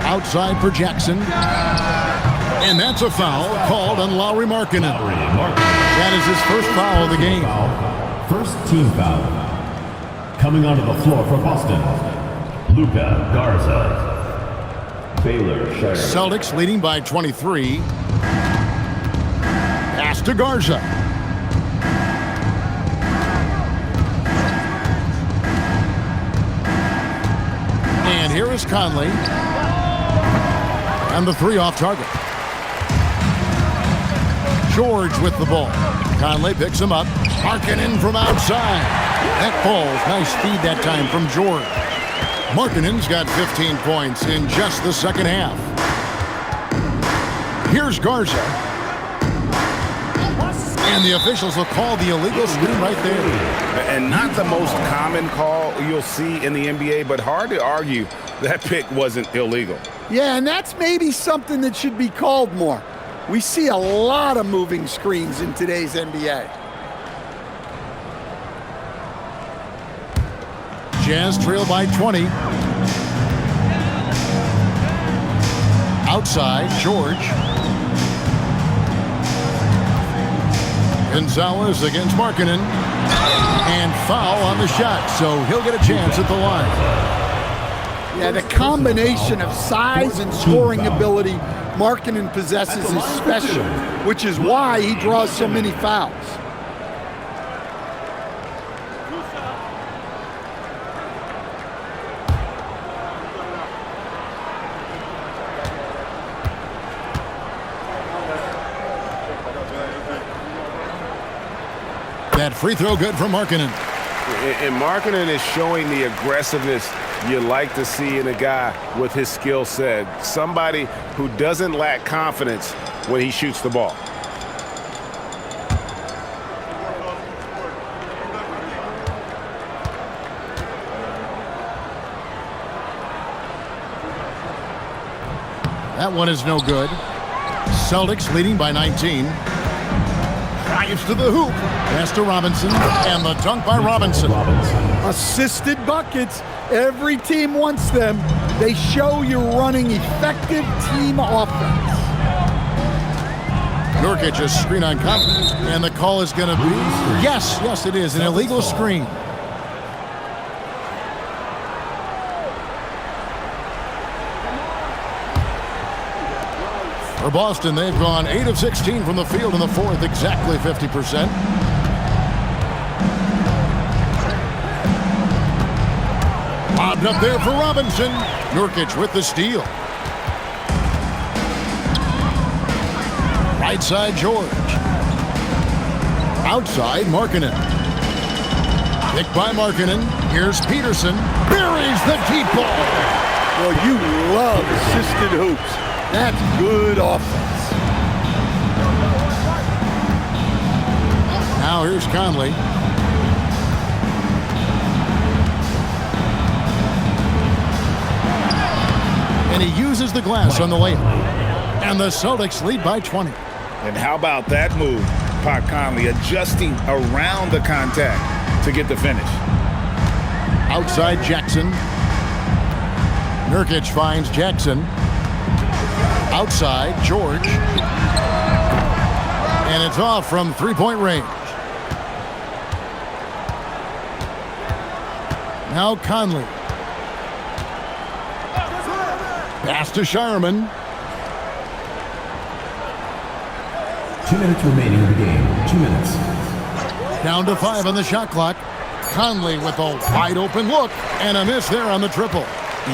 Outside for Jackson. And that's a foul called on Lauri Markkanen. That is his first foul of the game. First team foul. Coming onto the floor for Boston, Luka Garza. Baylor Shire. Celtics leading by 23. Pass to Garza. And here is Conley. And the 3 off target. George with the ball. Conley picks him up. Markkanen from outside. That falls. Nice feed that time from George. Markkanen's got 15 points in just the second half. Here's Garza. And the officials will call the illegal screen right there. And not the most common call you'll see in the NBA, but hard to argue that pick wasn't illegal. Yeah, and that's maybe something that should be called more. We see a lot of moving screens in today's NBA. Jazz trail by 20. Outside, George. Gonzalez against Markkanen. And foul on the shot, so he'll get a chance at the line. Yeah, the combination of size and scoring ability Markkanen possesses is special, which is why he draws so many fouls. That free throw good for Markkanen. And Markkanen is showing the aggressiveness you like to see in a guy with his skill set. Somebody who doesn't lack confidence when he shoots the ball. That one is no good. Celtics leading by 19. Drives to the hoop. Pass to Robinson. And the dunk by Robinson. Assisted buckets. Every team wants them. They show you're running effective team offense. Nurkic, a screen on Cup. And the call is going to be, yes, it is, an illegal screen. For Boston, they've gone 8 of 16 from the field in the fourth, exactly 50%. Bobbed up there for Robinson. Nurkic with the steal. Right side, George. Outside, Markkanen. Picked by Markkanen. Here's Peterson. Buries the deep ball. Well, you love assisted hoops. That's good offense. Now here's Conley. And he uses the glass on the layup. And the Celtics lead by 20. And how about that move? Pat Conley adjusting around the contact to get the finish. Outside Jackson. Nurkic finds Jackson. Outside, George. And it's off from three-point range. Now Conley. Pass to Shireman. 2 minutes remaining in the game. 2 minutes. Down to 5 on the shot clock. Conley with a wide-open look. And a miss there on the triple.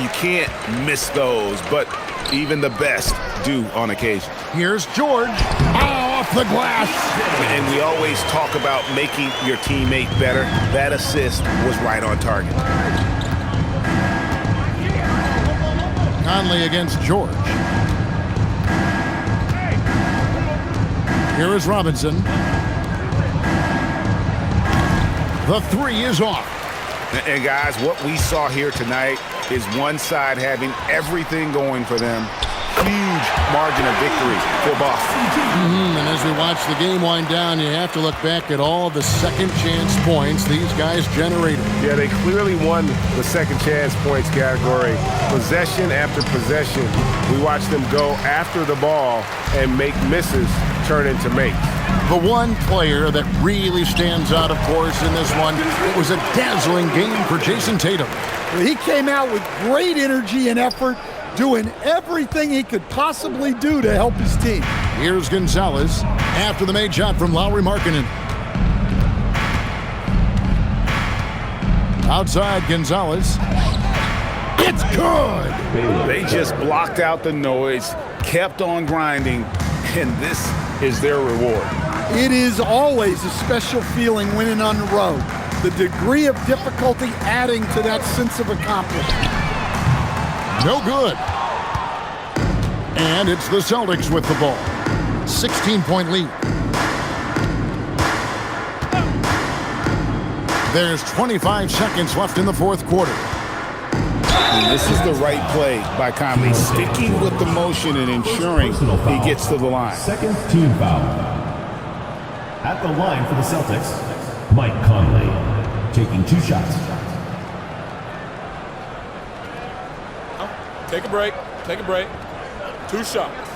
You can't miss those, but even the best do on occasion. Here's George. Off the glass. And we always talk about making your teammate better. That assist was right on target. Conley against George. Here is Robinson. The three is off. And guys, what we saw here tonight is one side having everything going for them. Huge margin of victory for Boston. And as we watch the game wind down, you have to look back at all the second chance points these guys generated. Yeah, they clearly won the second chance points category. Possession after possession, we watched them go after the ball and make misses turn into makes. The one player that really stands out, of course, in this one, it was a dazzling game for Jason Tatum. He came out with great energy and effort, doing everything he could possibly do to help his team. Here's Gonzalez after the made shot from Lauri Markkanen. Outside Gonzalez. It's good! They just blocked out the noise, kept on grinding, and this is their reward. It is always a special feeling winning on the road. The degree of difficulty adding to that sense of accomplishment. No good. And it's the Celtics with the ball. 16-point lead. There's 25 seconds left in the fourth quarter. And this is the right play by Conley, sticking with the motion and ensuring he gets to the line. Second team foul. At the line for the Celtics, Mike Conley, taking 2 shots. Take a break. Take a break. 2 shots.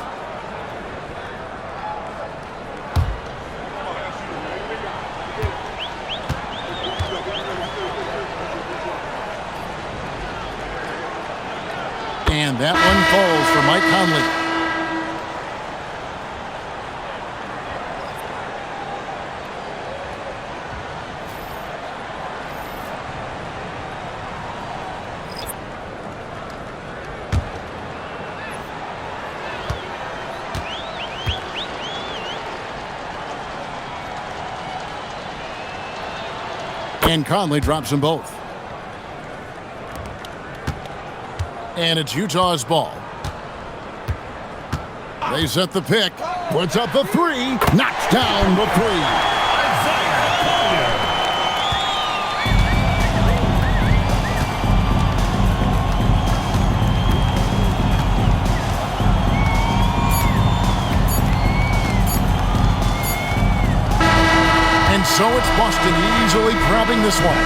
And that one falls for Mike Conley. And Conley drops them both. And it's Utah's ball. They set the pick. Puts up the 3. Knocks down the 3. And so it's Boston easily grabbing this one.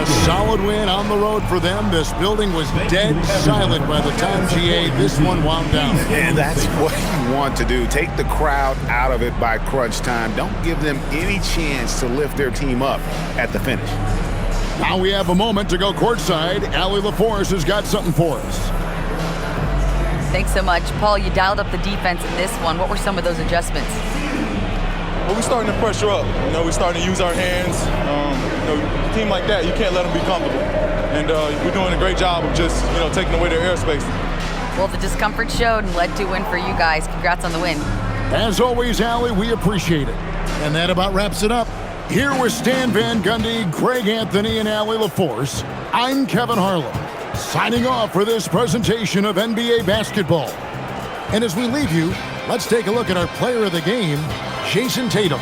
A solid win on the road for them. This building was dead silent by the time GA this one wound down. And that's what you want to do. Take the crowd out of it by crunch time. Don't give them any chance to lift their team up at the finish. Now we have a moment to go courtside. Allie LaForce has got something for us. Thanks so much. Paul, you dialed up the defense in this one. What were some of those adjustments? Well, we're starting to pressure up. We're starting to use our hands. A team like that, you can't let them be comfortable. And we're doing a great job of just, taking away their airspace. Well, the discomfort showed and led to a win for you guys. Congrats on the win. As always, Allie, we appreciate it. And that about wraps it up. Here with Stan Van Gundy, Greg Anthony, and Allie LaForce, I'm Kevin Harlan, signing off for this presentation of NBA basketball. And as we leave you, let's take a look at our player of the game, Jason Tatum.